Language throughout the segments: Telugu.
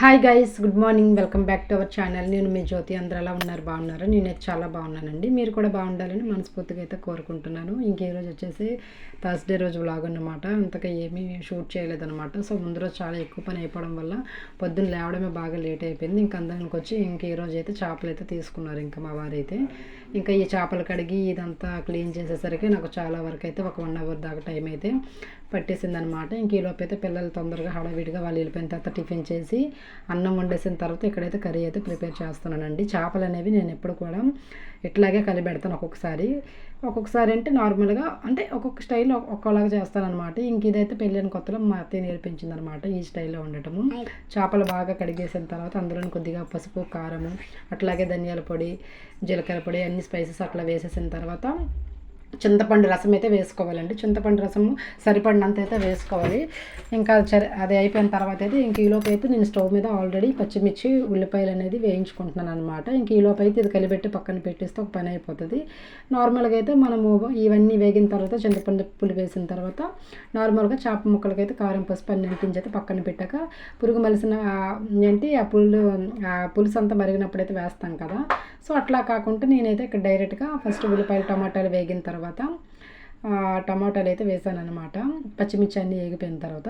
Hi guys, good morning. Welcome back to our channel. నేను మీ జ్యోతి. అందరూ ఎలా ఉన్నారు? బాగున్నారు? నేనైతే చాలా బాగున్నానండి. మీరు కూడా బాగుండాలని మనస్ఫూర్తిగా అయితే కోరుకుంటున్నాను. ఈరోజు వచ్చేసి థర్స్డే రోజు వ్లాగ్ అన్నమాట. అంతగా ఏమీ షూట్ చేయలేదన్నమాట. సో ముందు రోజు చాలా ఎక్కువ పని అయిపోవడం వల్ల పొద్దున్న లేవడమే బాగా లేట్ అయిపోయింది. అందరికి వచ్చి ఈరోజు అయితే చేపలు అయితే తీసుకున్నారు. మా వారైతే ఈ చేపలు కడిగి ఇదంతా క్లీన్ చేసేసరికి నాకు చాలా వరకు అయితే ఒక 1 అవర్ దాకా టైం అయితే పట్టేసిందనమాట. ఈలోపు అయితే పిల్లలు తొందరగా హడావిడిగా వాళ్ళు వెళ్ళిపోయిన తర్వాత టిఫిన్ చేసి అన్నం వండేసిన తర్వాత ఇక్కడైతే కర్రీ అయితే ప్రిపేర్ చేస్తున్నానండి. చేపలు అనేవి నేను ఎప్పుడు కూడా ఇట్లాగే కలిపెడతాను. ఒక్కొక్కసారి అంటే నార్మల్గా అంటే ఒక్కొక్క స్టైల్లో ఒక్కోలాగా చేస్తానమాట. ఇదైతే పెళ్ళైన కొత్తలో మా అత్తయ్య నేర్పించింది అనమాట ఈ స్టైల్లో ఉండటము. చేపలు బాగా కడిగేసిన తర్వాత అందులో కొద్దిగా పసుపు, కారము, అట్లాగే ధనియాల పొడి, జీలకర్ర పొడి, అన్ని స్పైసెస్ అట్లా వేసేసిన తర్వాత చింతపండు రసం అయితే వేసుకోవాలండి. చింతపండు రసము సరిపడినంత అయితే వేసుకోవాలి. అది అయిపోయిన తర్వాత అయితే ఈలోపు అయితే నేను స్టవ్ మీద ఆల్రెడీ పచ్చిమిర్చి, ఉల్లిపాయలు అనేది వేయించుకుంటున్నాను అనమాట. ఈలోపు అయితే ఇది కలిపెట్టి పక్కన పెట్టేస్తే ఒక పని అయిపోతుంది. నార్మల్గా అయితే మనము ఇవన్నీ వేగిన తర్వాత చింతపండు పులి వేసిన తర్వాత నార్మల్గా చేప ముక్కలకైతే కారం, పసుపు అన్నింటించి అయితే పక్కన పెట్టాక పురుగు మలిసిన ఆ పులుసు అంతా మరిగినప్పుడైతే వేస్తాం కదా. సో అట్లా కాకుండా నేనైతే ఇక్కడ డైరెక్ట్గా ఫస్ట్ ఉల్లిపాయలు, టమాటాలు వేగిన తర్వాత టమాటాలు అయితే వేసాను అనమాట. పచ్చిమిర్చి అన్నీ వేగిపోయిన తర్వాత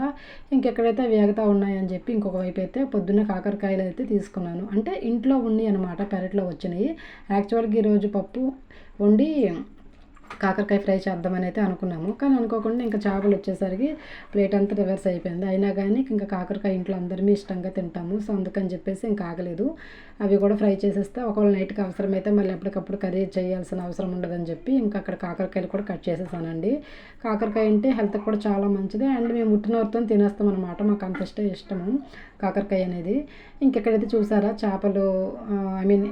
ఎక్కడైతే వేగుతూ ఉన్నాయని చెప్పి ఇంకొక వైపు అయితే పొద్దున్న కాకరకాయలు అయితే తీసుకున్నాను. అంటే ఇంట్లో ఉన్నాయి అనమాట, పెరట్లో వచ్చినాయి. యాక్చువల్గా ఈరోజు పప్పు వండి కాకరకాయ ఫ్రై చేద్దామని అయితే అనుకున్నాము. కానీ అనుకోకుండా చేపలు వచ్చేసరికి ప్లేట్ అంతా రివర్స్ అయిపోయింది. అయినా కానీ కాకరకాయ ఇంట్లో అందరినీ ఇష్టంగా తింటాము. సో అందుకని చెప్పేసి ఆగలేదు. అవి కూడా ఫ్రై చేసేస్తే ఒకవేళ నైట్కి అవసరమైతే మళ్ళీ ఎప్పటికప్పుడు కర్రీ చేయాల్సిన అవసరం ఉండదని చెప్పి అక్కడ కాకరకాయలు కూడా కట్ చేసేసానండి. కాకరకాయ అంటే హెల్త్కి కూడా చాలా మంచిది. అండ్ మేము ఉట్టినవరితో తినేస్తాం అనమాట. మాకు అంత ఇష్టము కాకరకాయ అనేది. ఎక్కడైతే చూసారా చేపలు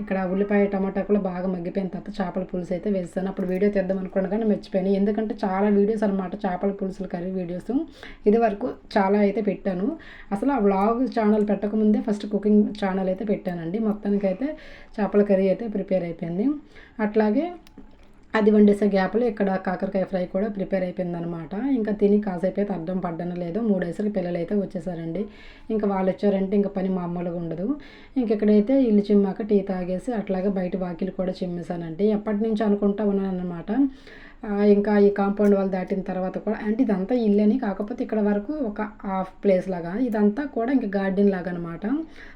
ఇక్కడ ఉల్లిపాయ, టమాటా కూడా బాగా మగ్గిపోయిన తర్వాత చేపల పులుసు అయితే వేస్తాను. అప్పుడు వీడియో తీద్దాం అనుకోండి కానీ మర్చిపోయాను. ఎందుకంటే చాలా వీడియోస్ అనమాట చేపల పులుసులు కర్రీ వీడియోస్ ఇది వరకు చాలా అయితే పెట్టాను. అసలు ఆ వ్లాగ్ ఛానల్ పెట్టకముందే ఫస్ట్ కుకింగ్ ఛానల్ అయితే పెట్టానండి. మొత్తానికైతే చేపల కర్రీ అయితే ప్రిపేర్ అయిపోయింది. అట్లాగే అది వండేసే గ్యాప్లో ఇక్కడ కాకరకాయ ఫ్రై కూడా ప్రిపేర్ అయిపోయిందనమాట. తిని కాసేపు అయితే అడ్డం పడ్డన లేదు 3 పిల్లలు అయితే వచ్చేసారండి. వాళ్ళు వచ్చారంటే పని మామూలుగా ఉండదు. ఇక్కడైతే ఇల్లు చిమ్మాక టీ తాగేసి అట్లాగే బయట వాకిలు కూడా చిమ్మేశానండి. ఎప్పటి నుంచి అనుకుంటా ఉన్నాను అనమాట. ఈ కాంపౌండ్ వాళ్ళు దాటిన తర్వాత కూడా అంటే ఇదంతా ఇల్లని, కాకపోతే ఇక్కడ వరకు ఒక హాఫ్ ప్లేస్ లాగా, ఇదంతా కూడా గార్డెన్ లాగా అనమాట.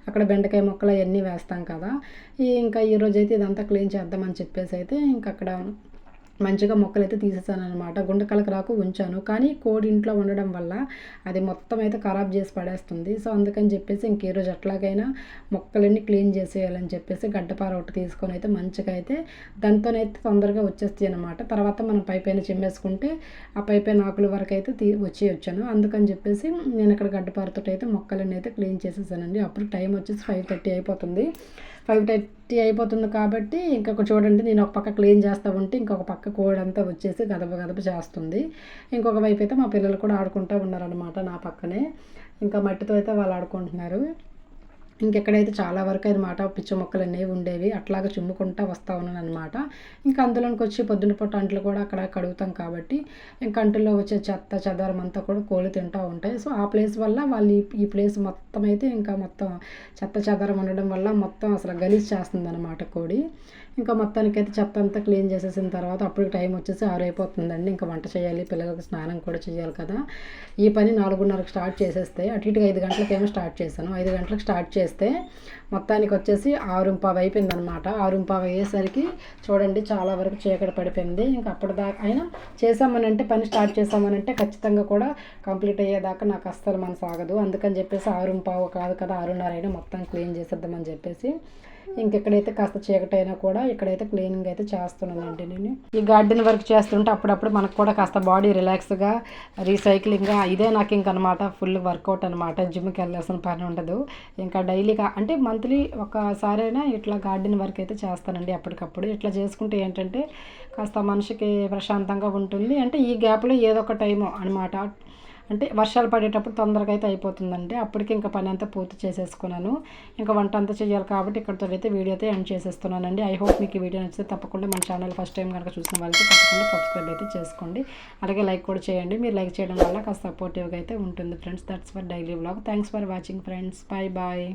అక్కడ బెండకాయ మొక్కలు అవన్నీ వేస్తాం కదా. ఈరోజు అయితే ఇదంతా క్లీన్ చేద్దామని చెప్పేసి అయితే అక్కడ మంచిగా మొక్కలు అయితే తీసేసాను అనమాట. గుండకలకు రాకు ఉంచాను. కానీ కోడి ఇంట్లో ఉండడం వల్ల అది మొత్తం అయితే ఖరాబ్ చేసి పడేస్తుంది. సో అందుకని చెప్పేసి ఈరోజు ఎట్లాగైనా మొక్కలన్నీ క్లీన్ చేసేయాలని చెప్పేసి గడ్డపార ఒకటి తీసుకొని అయితే మంచిగా అయితే దాంతోనైతే తొందరగా వచ్చేస్తాయి అనమాట. తర్వాత మనం పైపైన చిమ్మేసుకుంటే ఆ పైపైన ఆకుల వరకు అయితే వచ్చాను. అందుకని చెప్పేసి నేను ఇక్కడ గడ్డపారతో అయితే మొక్కలన్నీ అయితే క్లీన్ చేసేసానండి. అప్పుడు టైం వచ్చేసి 5:30 అయిపోతుంది. 5:30 అయిపోతుంది కాబట్టి చూడండి, నేను ఒక పక్క క్లీన్ చేస్తూ ఉంటే ఇంకొక పక్క కోడంతా వచ్చేసి గదప చేస్తుంది. ఇంకొక వైపు అయితే మా పిల్లలు కూడా ఆడుకుంటూ ఉన్నారనమాట నా పక్కనే. మట్టితో అయితే వాళ్ళు ఆడుకుంటున్నారు. ఎక్కడైతే చాలా వరకు అనమాట పిచ్చి మొక్కలు అనేవి ఉండేవి. అట్లాగా చిమ్ముకుంటూ వస్తూ ఉన్నాను అనమాట. అందులోకి వచ్చి పొద్దున పూట అంట్లు కూడా అక్కడ కడుగుతాం కాబట్టి అంటుల్లో వచ్చే చెత్త చెదారం అంతా కూడా కోళ్ళు తింటూ ఉంటాయి. సో ఆ ప్లేస్ వల్ల వాళ్ళు ఈ ప్లేస్ మొత్తం అయితే మొత్తం చెత్త చెదారం ఉండడం వల్ల మొత్తం అసలు గలీజ్ చేస్తుంది అనమాట కోడి. మొత్తానికైతే చెత్త అంతా క్లీన్ చేసేసిన తర్వాత అప్పుడు టైం వచ్చేసి 6 అయిపోతుందండి. వంట చేయాలి, పిల్లలకు స్నానం కూడా చేయాలి కదా. ఈ పని 4:30కి స్టార్ట్ చేసేస్తే అటు ఇటుగా 5 గంటలకేమో స్టార్ట్ చేశాను. 5 గంటలకు స్టార్ట్ చేస్తే మొత్తానికి వచ్చేసి 6:15 అయిపోయిందనమాట. 6:15 అయ్యేసరికి చూడండి చాలా వరకు చీకటి పడిపోయింది. అప్పటిదాకా అయినా చేసామనంటే పని స్టార్ట్ చేసామనంటే ఖచ్చితంగా కూడా కంప్లీట్ అయ్యేదాకా నాకు అస్సలు మనసు ఆగదు. అందుకని చెప్పేసి 6:15 కాదు కదా 6:30 అయినా మొత్తం క్లీన్ చేసేద్దామని చెప్పేసి ఎక్కడైతే కాస్త చీకటి అయినా కూడా ఇక్కడైతే క్లీనింగ్ అయితే చేస్తున్నానండి. నేను ఈ గార్డెన్ వర్క్ చేస్తుంటే అప్పుడప్పుడు మనకు కూడా కాస్త బాడీ రిలాక్స్గా, రీసైక్లింగ్గా ఇదే నాకు అనమాట ఫుల్ వర్కౌట్ అనమాట. జిమ్కి వెళ్ళాల్సిన పని ఉండదు. డైలీగా అంటే మంత్లీ ఒకసారైనా ఇట్లా గార్డెన్ వర్క్ అయితే చేస్తానండి అప్పటికప్పుడు. ఇట్లా చేసుకుంటే ఏంటంటే కాస్త మనిషికి ప్రశాంతంగా ఉంటుంది. అంటే ఈ గ్యాప్లో ఏదో ఒక టైము అనమాట. అంటే వర్షాలు పడేటప్పుడు తొందరగా అయితే అయిపోతుందండి. అప్పటికి ఇంకా పని అంతా పూర్తి చేసేసుకున్నాను. ఇంకా వంట అంతా చేయాలి కాబట్టి ఇక్కడితో అయితే వీడియో అయితే ఎండ్ చేసేస్తున్నానండి. ఐ హోప్ మీకు ఈ వీడియో నచ్చితే తప్పకుండా మన ఛానల్ ఫస్ట్ టైం కనుక చూసిన వాళ్ళకి తప్పకుండా సబ్స్క్రైబ్ అయితే చేసుకోండి. అలాగే లైక్ కూడా చేయండి. మీరు లైక్ చేయడం వల్ల కాస్త సపోర్టివ్గా అయితే ఉంటుంది friends. That's for daily vlog. Thanks for watching friends. Bye bye.